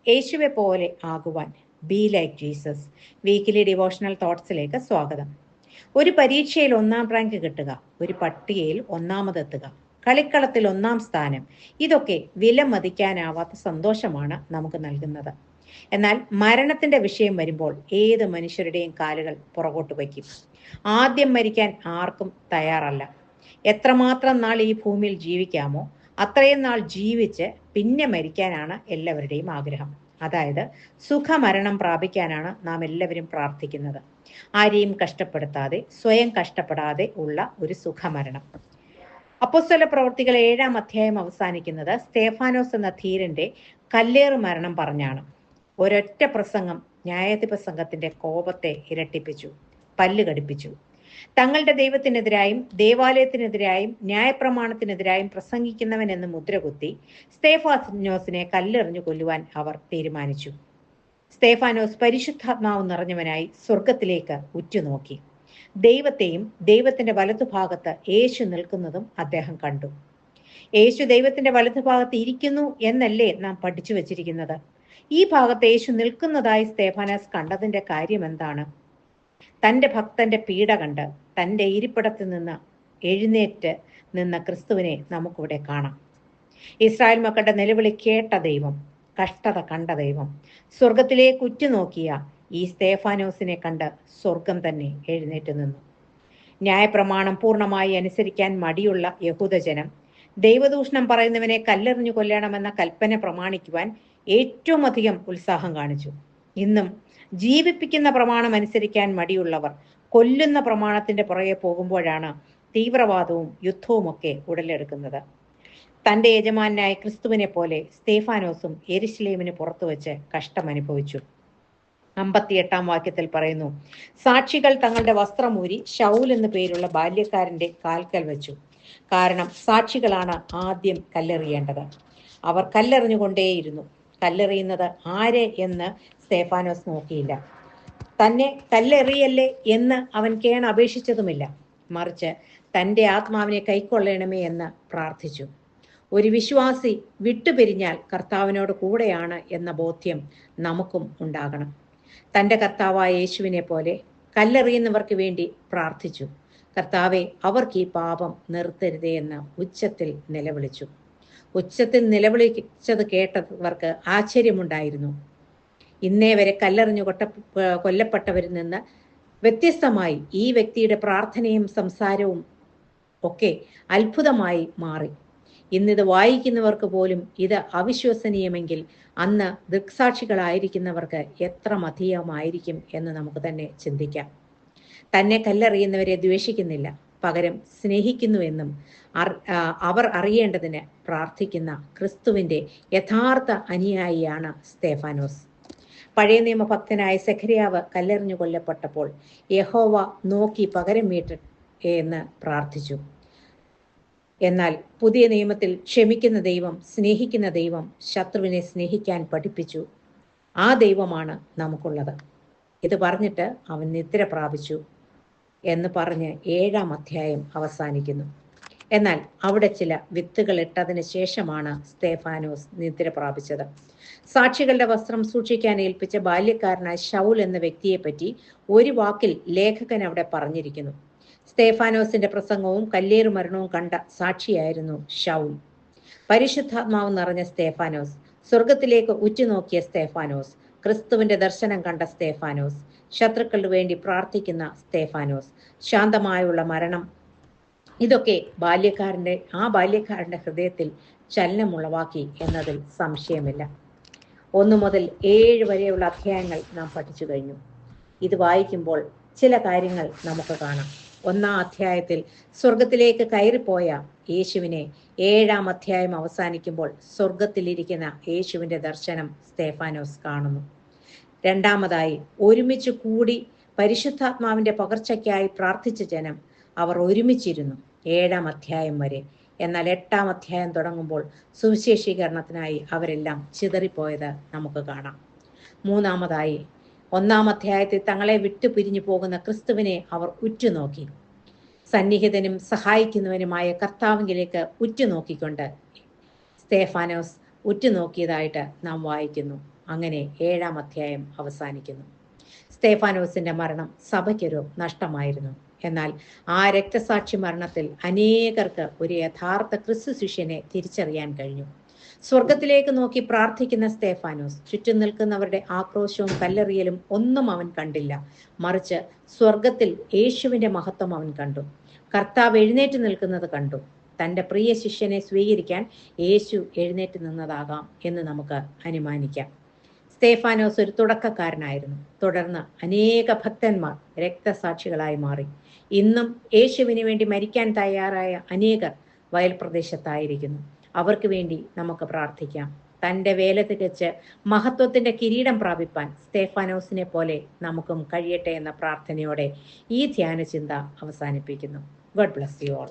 യേശുവെ പോലെ ആകുവാൻ be like Jesus weekly devotional തോട്ട്സിലേക്ക് സ്വാഗതം. ഒരു പരീക്ഷയിൽ 1-ാം റാങ്ക് കിട്ടുക, ഒരു പട്ടികയിൽ 1-ാമതെത്തുക, കളിക്കളത്തിൽ 1-ാം സ്ഥാനം, ഇതൊക്കെ വില മതിക്കാനാവാത്ത സന്തോഷമാണ് നമുക്ക് നൽകുന്നത്. എന്നാൽ മരണത്തിന്റെ വിഷയം വരുമ്പോൾ ഏത് മനുഷ്യരുടെയും കാലുകൾ പുറകോട്ട് വയ്ക്കും. ആദ്യം മരിക്കാൻ ആർക്കും തയ്യാറല്ല. എത്രമാത്രം നാൾ ഈ ഭൂമിയിൽ ജീവിക്കാമോ അത്രയും നാൾ ജീവിച്ച് പിന്നെ മരിക്കാനാണ് എല്ലാവരുടെയും ആഗ്രഹം. അതായത് സുഖമരണം പ്രാപിക്കാനാണ് നാം എല്ലാവരും പ്രാർത്ഥിക്കുന്നത്. ആരെയും കഷ്ടപ്പെടുത്താതെ, സ്വയം കഷ്ടപ്പെടാതെ ഉള്ള ഒരു സുഖമരണം. അപ്പോസ്തല പ്രവൃത്തികൾ 7-ാം അധ്യായം അവസാനിക്കുന്നത് സ്തേഫാനോസ് എന്ന ധീരന്റെ കല്ലേറ് മരണം പറഞ്ഞാണ്. ഒരൊറ്റ പ്രസംഗം ന്യായാധിപ സംഘത്തിന്റെ കോപത്തെ ഇരട്ടിപ്പിച്ചു, പല്ല് കടിപ്പിച്ചു. തങ്ങളുടെ ദൈവത്തിനെതിരായും ദേവാലയത്തിനെതിരായും ന്യായപ്രമാണത്തിനെതിരായും പ്രസംഗിക്കുന്നവൻ എന്ന് മുദ്രകുത്തി സ്തേഫാനോസിനെ കല്ലെറിഞ്ഞു കൊല്ലുവാൻ അവർ തീരുമാനിച്ചു. സ്തേഫാനോസ് പരിശുദ്ധാത്മാവ് നിറഞ്ഞവനായി സ്വർഗത്തിലേക്ക് ഉറ്റുനോക്കി. ദൈവത്തെയും ദൈവത്തിന്റെ വലതുഭാഗത്ത് യേശു നിൽക്കുന്നതും അദ്ദേഹം കണ്ടു. യേശു ദൈവത്തിന്റെ വലതുഭാഗത്ത് ഇരിക്കുന്നു എന്നല്ലേ നാം പഠിച്ചു വച്ചിരിക്കുന്നത്? ഈ ഭാഗത്ത് യേശു നിൽക്കുന്നതായി സ്തേഫാനോസ് കണ്ടതിന്റെ കാര്യം എന്താണ്? തൻ്റെ ഭക്തന്റെ പീഡ കണ്ട് തൻ്റെ ഇരിപ്പിടത്തിൽ നിന്ന് എഴുന്നേറ്റ് നിന്ന ക്രിസ്തുവിനെ നമുക്കിവിടെ കാണാം. ഇസ്രായേൽ മക്കളുടെ നിലവിളി കേട്ട ദൈവം, കഷ്ടത കണ്ട ദൈവം, സ്വർഗത്തിലേക്ക് ഉറ്റുനോക്കിയ ഈ സ്തേഫാനോസിനെ കണ്ട് സ്വർഗം തന്നെ എഴുന്നേറ്റ് നിന്നു. ന്യായപ്രമാണം പൂർണ്ണമായി അനുസരിക്കാൻ മടിയുള്ള യഹൂദജനം ദൈവദൂഷണം പറയുന്നവനെ കല്ലെറിഞ്ഞു കൊല്ലണമെന്ന കൽപ്പന പ്രമാണിക്കുവാൻ ഏറ്റവും അധികം ഉത്സാഹം കാണിച്ചു. ഇന്നും ജീവിപ്പിക്കുന്ന പ്രമാണം അനുസരിക്കാൻ മടിയുള്ളവർ കൊല്ലുന്ന പ്രമാണത്തിന്റെ പുറകെ പോകുമ്പോഴാണ് തീവ്രവാദവും യുദ്ധവുമൊക്കെ ഉടലെടുക്കുന്നത്. തന്റെ യജമാനായ ക്രിസ്തുവിനെ പോലെ സ്തേഫാനോസും യെരുശലേമിന് പുറത്തു വെച്ച് കഷ്ടമനുഭവിച്ചു. 58-ാം വാക്യത്തിൽ പറയുന്നു, സാക്ഷികൾ തങ്ങളുടെ വസ്ത്രമൂരി ശൗൽ എന്നു പേരുള്ള ബാല്യക്കാരന്റെ കാൽക്കൽ വെച്ചു. കാരണം സാക്ഷികളാണ് ആദ്യം കല്ലെറിയേണ്ടത്. അവർ കല്ലെറിഞ്ഞുകൊണ്ടേയിരുന്നു. കല്ലെറിയുന്നത് ആര് എന്ന് സ്തേഫാനോസ് നോക്കിയില്ല. തന്നെ കല്ലെറിയല്ലേ എന്ന് അവൻ അപേക്ഷിച്ചതുമില്ല. മറിച്ച് തൻ്റെ ആത്മാവിനെ കൈക്കൊള്ളണമേ എന്ന് പ്രാർത്ഥിച്ചു. ഒരു വിശ്വാസി വിട്ടുപിരിഞ്ഞാൽ കർത്താവിനോട് കൂടെയാണ് എന്ന ബോധ്യം നമുക്കും ഉണ്ടാകണം. തൻ്റെ കർത്താവായ യേശുവിനെ പോലെ കല്ലെറിയുന്നവർക്ക് വേണ്ടി പ്രാർത്ഥിച്ചു. കർത്താവെ, അവർക്ക് ഈ പാപം നിർത്തരുതേ എന്ന് ഉച്ചത്തിൽ നിലവിളിച്ചു. ഉച്ചത്തിൽ നിലവിളിച്ചത് കേട്ടവർക്ക് ആശ്ചര്യമുണ്ടായിരുന്നു. ഇന്നേ വരെ കല്ലെറിഞ്ഞു കൊല്ലപ്പെട്ടവരിൽ നിന്ന് വ്യത്യസ്തമായി ഈ വ്യക്തിയുടെ പ്രാർത്ഥനയും സംസാരവും ഒക്കെ അത്ഭുതമായി മാറി. ഇന്നിത് വായിക്കുന്നവർക്ക് പോലും ഇത് അവിശ്വസനീയമെങ്കിൽ അന്ന് ദൃക്സാക്ഷികളായിരിക്കുന്നവർക്ക് എത്ര മധീയമായിരിക്കും എന്ന് നമുക്ക് തന്നെ ചിന്തിക്കാം. തന്നെ കല്ലെറിയുന്നവരെ ദ്വേഷിക്കുന്നില്ല, പകരം സ്നേഹിക്കുന്നുവെന്നും അവർ അറിയേണ്ടതിന് പ്രാർത്ഥിക്കുന്ന ക്രിസ്തുവിന്റെ യഥാർത്ഥ അനുയായിയാണ് സ്തേഫാനോസ്. പഴയ നിയമഭക്തനായ സെഖര്യാവ് കല്ലെറിഞ്ഞു കൊല്ലപ്പെട്ടപ്പോൾ യഹോവ നോക്കി പകരം വീട്ട എന്ന് പ്രാർത്ഥിച്ചു. എന്നാൽ പുതിയ നിയമത്തിൽ ക്ഷമിക്കുന്ന ദൈവം, സ്നേഹിക്കുന്ന ദൈവം ശത്രുവിനെ സ്നേഹിക്കാൻ പഠിപ്പിച്ചു. ആ ദൈവമാണ് നമുക്കുള്ളത്. ഇത് പറഞ്ഞിട്ട് അവൻ നിദ്ര പ്രാപിച്ചു എന്ന് പറഞ്ഞ് 7-ാം അധ്യായം അവസാനിക്കുന്നു. എന്നാൽ അവിടെ ചില വിത്തുകൾ ഇട്ടതിന് ശേഷമാണ് സ്തേഫാനോസ് നിദ്ര പ്രാപിച്ചത്. സാക്ഷികളുടെ വസ്ത്രം സൂക്ഷിക്കാൻ ഏൽപ്പിച്ച ബാല്യക്കാരനായ ശൗൽ എന്ന വ്യക്തിയെപ്പറ്റി ഒരു വാക്കിൽ ലേഖകൻ അവിടെ പറഞ്ഞിരിക്കുന്നു. സ്തേഫാനോസിന്റെ പ്രസംഗവും കല്ലേറു മരണവും കണ്ട സാക്ഷിയായിരുന്നു ശൗൽ. പരിശുദ്ധാത്മാവ് നിറഞ്ഞ സ്തേഫാനോസ്, സ്വർഗത്തിലേക്ക് ഉറ്റുനോക്കിയ സ്തേഫാനോസ്, ക്രിസ്തുവിന്റെ ദർശനം കണ്ട സ്തേഫാനോസ്, ശത്രുക്കളുടെ വേണ്ടി പ്രാർത്ഥിക്കുന്ന സ്തേഫാനോസ്, ശാന്തമായുള്ള മരണം, ഇതൊക്കെ ബാല്യക്കാരന്റെ ഹൃദയത്തിൽ ചലനമുളവാക്കി എന്നതിൽ സംശയമില്ല. 1 മുതൽ 7 വരെയുള്ള അധ്യായങ്ങൾ നാം പഠിച്ചു കഴിഞ്ഞു. ഇത് വായിക്കുമ്പോൾ ചില കാര്യങ്ങൾ നമുക്ക് കാണാം. 1-ാം അധ്യായത്തിൽ സ്വർഗത്തിലേക്ക് കയറിപ്പോയ യേശുവിനെ 7-ാം അധ്യായം അവസാനിക്കുമ്പോൾ സ്വർഗത്തിലിരിക്കുന്ന യേശുവിന്റെ ദർശനം സ്തേഫാനോസ് കാണുന്നു. രണ്ടാമതായി, ഒരുമിച്ച് കൂടി പരിശുദ്ധാത്മാവിന്റെ പകർച്ചയ്ക്കായി പ്രാർത്ഥിച്ച ജനം, അവർ ഒരുമിച്ചിരുന്നു 7-ാം അധ്യായം വരെ. എന്നാൽ 8-ാം അധ്യായം തുടങ്ങുമ്പോൾ സുവിശേഷീകരണത്തിനായി അവരെല്ലാം ചിതറിപ്പോയത് നമുക്ക് കാണാം. മൂന്നാമതായി, 1-ാം അധ്യായത്തിൽ തങ്ങളെ വിട്ടു പിരിഞ്ഞു പോകുന്ന ക്രിസ്തുവിനെ അവർ ഉറ്റുനോക്കി. സന്നിഹിതനും സഹായിക്കുന്നവനുമായ കർത്താവിലേക്ക് ഉറ്റുനോക്കിക്കൊണ്ട് സ്തേഫാനോസ് ഉറ്റുനോക്കിയതായിട്ട് നാം വായിക്കുന്നു. അങ്ങനെ 7-ാം അധ്യായം അവസാനിക്കുന്നു. സ്തേഫാനോസിന്റെ മരണം സഭയ്ക്കൊരു നഷ്ടമായിരുന്നു. എന്നാൽ ആ രക്തസാക്ഷി മരണത്തിൽ അനേകർക്ക് ഒരു യഥാർത്ഥ ക്രിസ്തു ശിഷ്യനെ തിരിച്ചറിയാൻ കഴിഞ്ഞു. സ്വർഗത്തിലേക്ക് നോക്കി പ്രാർത്ഥിക്കുന്ന സ്തേഫാനോസ് ചുറ്റും നിൽക്കുന്നവരുടെ ആക്രോശവും കല്ലെറിയലും ഒന്നും അവൻ കണ്ടില്ല. മറിച്ച് സ്വർഗത്തിൽ യേശുവിന്റെ മഹത്വം അവൻ കണ്ടു. കർത്താവ് എഴുന്നേറ്റ് നിൽക്കുന്നത് കണ്ടു. തന്റെ പ്രിയ ശിഷ്യനെ സ്വീകരിക്കാൻ യേശു എഴുന്നേറ്റ് നിന്നതാകാം എന്ന് നമുക്ക് അനുമാനിക്കാം. സ്തേഫാനോസ് ഒരു തുടക്കക്കാരനായിരുന്നു. തുടർന്ന് അനേക ഭക്തന്മാർ രക്തസാക്ഷികളായി മാറി. ഇന്നും യേശുവിന് വേണ്ടി മരിക്കാൻ തയ്യാറായ അനേകർ വയൽ പ്രദേശത്തായിരിക്കുന്നു. അവർക്ക് വേണ്ടി നമുക്ക് പ്രാർത്ഥിക്കാം. തന്റെ വേല തികച്ച് മഹത്വത്തിന്റെ കിരീടം പ്രാപിപ്പാൻ സ്തേഫാനോസിനെ പോലെ നമുക്കും കഴിയട്ടെ എന്ന പ്രാർത്ഥനയോടെ ഈ ധ്യാന ചിന്ത അവസാനിപ്പിക്കുന്നു. God bless you all.